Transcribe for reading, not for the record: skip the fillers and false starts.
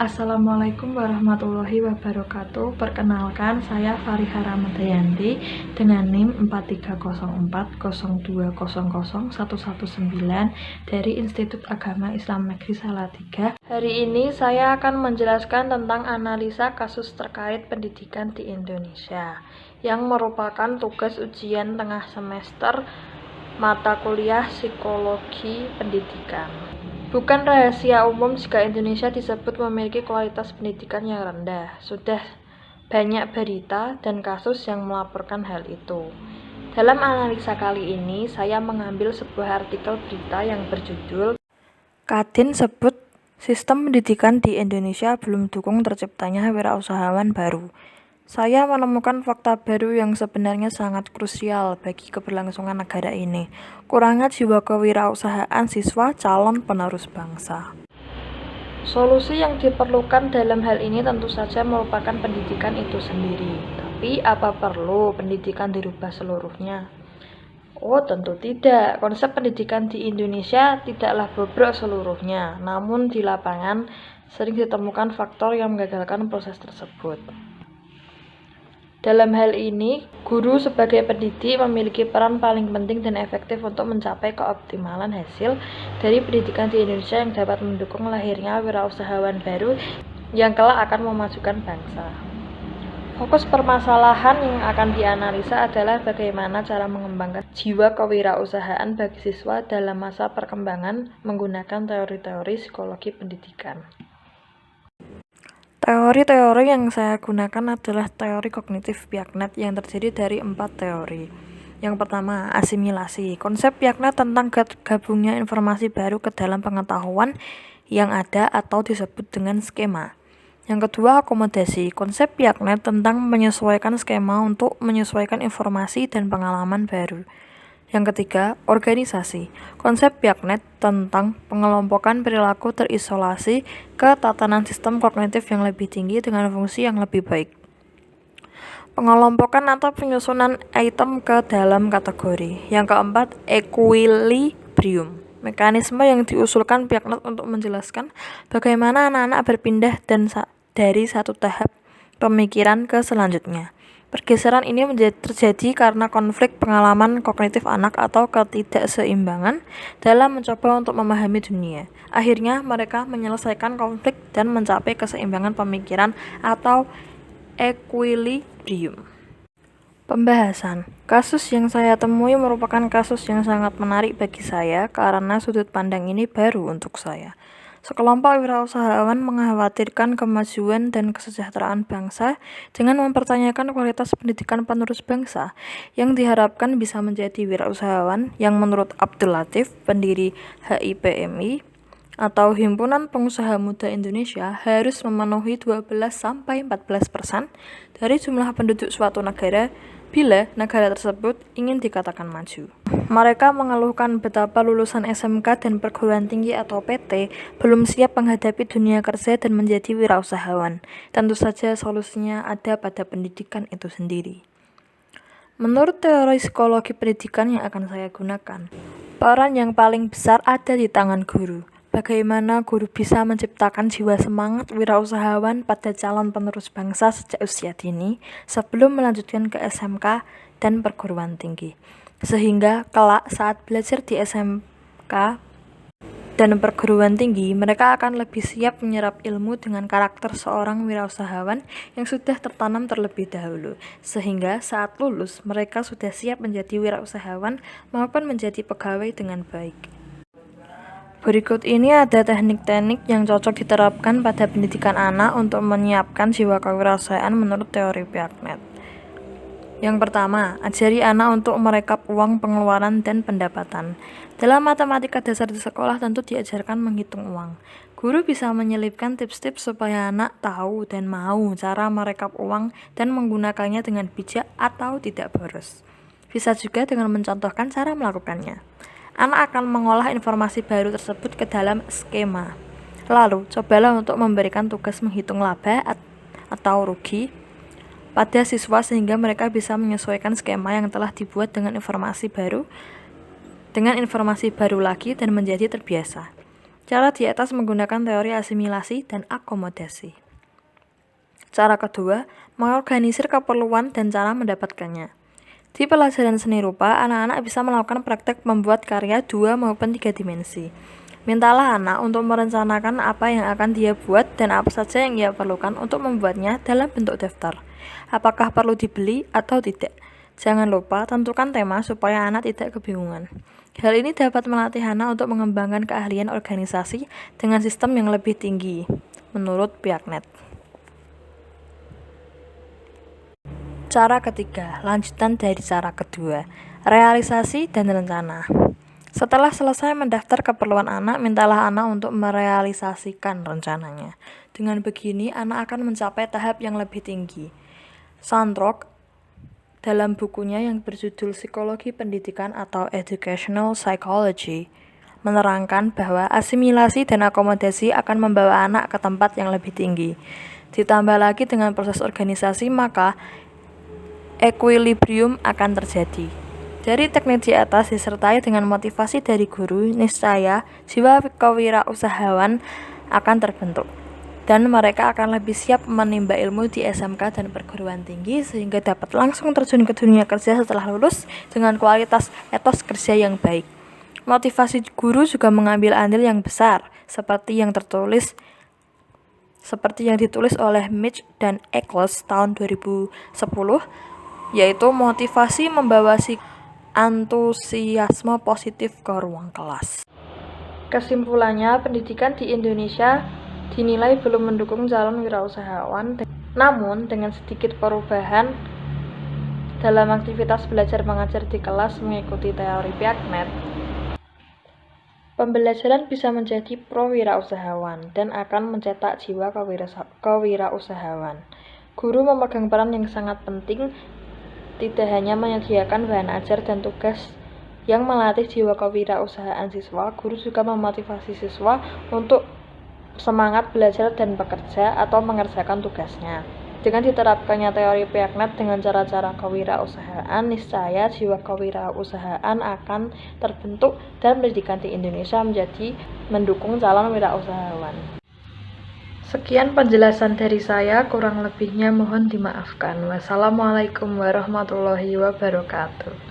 Assalamualaikum warahmatullahi wabarakatuh. Perkenalkan, saya Fariha Ramadayanti dengan NIM 430402000119 dari Institut Agama Islam Negeri Salatiga. Hari ini saya akan menjelaskan tentang analisa kasus terkait pendidikan di Indonesia yang merupakan tugas ujian tengah semester mata kuliah Psikologi Pendidikan. Bukan rahasia umum jika Indonesia disebut memiliki kualitas pendidikan yang rendah. Sudah banyak berita dan kasus yang melaporkan hal itu. Dalam analisa kali ini, saya mengambil sebuah artikel berita yang berjudul Kadin sebut sistem pendidikan di Indonesia belum dukung terciptanya wirausahawan baru. Saya menemukan fakta baru yang sebenarnya sangat krusial bagi keberlangsungan negara ini. Kurangnya jiwa kewirausahaan siswa calon penerus bangsa. Solusi yang diperlukan dalam hal ini tentu saja merupakan pendidikan itu sendiri. Tapi apa perlu pendidikan dirubah seluruhnya? Oh, tentu tidak. Konsep pendidikan di Indonesia tidaklah bobrok seluruhnya. Namun di lapangan sering ditemukan faktor yang menggagalkan proses tersebut. Dalam hal ini, guru sebagai pendidik memiliki peran paling penting dan efektif untuk mencapai keoptimalan hasil dari pendidikan di Indonesia yang dapat mendukung lahirnya wirausahawan baru yang kelak akan memajukan bangsa. Fokus permasalahan yang akan dianalisa adalah bagaimana cara mengembangkan jiwa kewirausahaan bagi siswa dalam masa perkembangan menggunakan teori-teori psikologi pendidikan. Teori-teori yang saya gunakan adalah teori kognitif Piaget yang terdiri dari 4 teori. Yang pertama, asimilasi. Konsep Piaget tentang gabungnya informasi baru ke dalam pengetahuan yang ada atau disebut dengan skema. Yang kedua, akomodasi. Konsep Piaget tentang menyesuaikan skema untuk menyesuaikan informasi dan pengalaman baru. Yang ketiga, organisasi. Konsep Piaget tentang pengelompokan perilaku terisolasi ke tatanan sistem kognitif yang lebih tinggi dengan fungsi yang lebih baik. Pengelompokan atau penyusunan item ke dalam kategori. Yang keempat, equilibrium. Mekanisme yang diusulkan Piaget untuk menjelaskan bagaimana anak-anak berpindah dari satu tahap pemikiran ke selanjutnya. Pergeseran ini terjadi karena konflik pengalaman kognitif anak atau ketidakseimbangan dalam mencoba untuk memahami dunia. Akhirnya mereka menyelesaikan konflik dan mencapai keseimbangan pemikiran atau equilibrium. Pembahasan. Kasus yang saya temui merupakan kasus yang sangat menarik bagi saya karena sudut pandang ini baru untuk saya. Sekelompok wirausahawan mengkhawatirkan kemajuan dan kesejahteraan bangsa dengan mempertanyakan kualitas pendidikan penerus bangsa yang diharapkan bisa menjadi wirausahawan yang menurut Abdul Latif, pendiri HIPMI atau Himpunan Pengusaha Muda Indonesia, harus memenuhi 12-14% dari jumlah penduduk suatu negara bila negara tersebut ingin dikatakan maju. Mereka mengeluhkan betapa lulusan SMK dan perguruan tinggi atau PT belum siap menghadapi dunia kerja dan menjadi wirausahawan. Tentu saja solusinya ada pada pendidikan itu sendiri. Menurut teori psikologi pendidikan yang akan saya gunakan, peran yang paling besar ada di tangan guru. Bagaimana guru bisa menciptakan jiwa semangat wirausahawan pada calon penerus bangsa sejak usia dini sebelum melanjutkan ke SMK dan perguruan tinggi. Sehingga kelak saat belajar di SMK dan perguruan tinggi, mereka akan lebih siap menyerap ilmu dengan karakter seorang wirausahawan yang sudah tertanam terlebih dahulu. Sehingga saat lulus, mereka sudah siap menjadi wirausahawan maupun menjadi pegawai dengan baik. Berikut ini ada teknik-teknik yang cocok diterapkan pada pendidikan anak untuk menyiapkan jiwa kewirausahaan menurut teori Piaget. Yang pertama, ajari anak untuk merekap uang pengeluaran dan pendapatan. Dalam matematika dasar di sekolah tentu diajarkan menghitung uang. Guru bisa menyelipkan tips-tips supaya anak tahu dan mau cara merekap uang dan menggunakannya dengan bijak atau tidak boros. Bisa juga dengan mencontohkan cara melakukannya. Anak akan mengolah informasi baru tersebut ke dalam skema. Lalu, cobalah untuk memberikan tugas menghitung laba atau rugi pada siswa sehingga mereka bisa menyesuaikan skema yang telah dibuat dengan informasi baru lagi dan menjadi terbiasa. Cara di atas menggunakan teori asimilasi dan akomodasi. Cara kedua, mengorganisir keperluan dan cara mendapatkannya. Di pelajaran seni rupa, anak-anak bisa melakukan praktek membuat karya 2 maupun 3 dimensi. Mintalah anak untuk merencanakan apa yang akan dia buat dan apa saja yang ia perlukan untuk membuatnya dalam bentuk daftar. Apakah perlu dibeli atau tidak? Jangan lupa tentukan tema supaya anak tidak kebingungan. Hal ini dapat melatih anak untuk mengembangkan keahlian organisasi dengan sistem yang lebih tinggi, menurut Piaget. Cara ketiga, lanjutan dari cara kedua, realisasi dan rencana. Setelah selesai mendaftar keperluan anak, mintalah anak untuk merealisasikan rencananya. Dengan begini, anak akan mencapai tahap yang lebih tinggi. Sandrock, dalam bukunya yang berjudul Psikologi Pendidikan atau Educational Psychology, menerangkan bahwa asimilasi dan akomodasi akan membawa anak ke tempat yang lebih tinggi. Ditambah lagi dengan proses organisasi, maka equilibrium akan terjadi. Dari teknik di atas disertai dengan motivasi dari guru, niscaya jiwa kewirausahaan akan terbentuk dan mereka akan lebih siap menimba ilmu di SMK dan perguruan tinggi sehingga dapat langsung terjun ke dunia kerja setelah lulus dengan kualitas etos kerja yang baik. Motivasi guru juga mengambil andil yang besar seperti yang ditulis oleh Mitch dan Eccles tahun 2010, yaitu motivasi membawa antusiasme positif ke ruang kelas. Kesimpulannya, pendidikan di Indonesia dinilai belum mendukung calon wirausahawan, namun dengan sedikit perubahan dalam aktivitas belajar mengajar di kelas mengikuti teori Piaget, pembelajaran bisa menjadi pro-wirausahawan dan akan mencetak jiwa kewirausahawan. Guru memegang peran yang sangat penting, tidak hanya menyediakan bahan ajar dan tugas yang melatih jiwa kewirausahaan siswa, guru juga memotivasi siswa untuk semangat belajar dan bekerja atau mengerjakan tugasnya. Dengan diterapkannya teori Piaget dengan cara-cara kewirausahaan, niscaya jiwa kewirausahaan akan terbentuk dan pendidikan di Indonesia menjadi mendukung calon wirausahawan. Sekian penjelasan dari saya, kurang lebihnya mohon dimaafkan. Wassalamualaikum warahmatullahi wabarakatuh.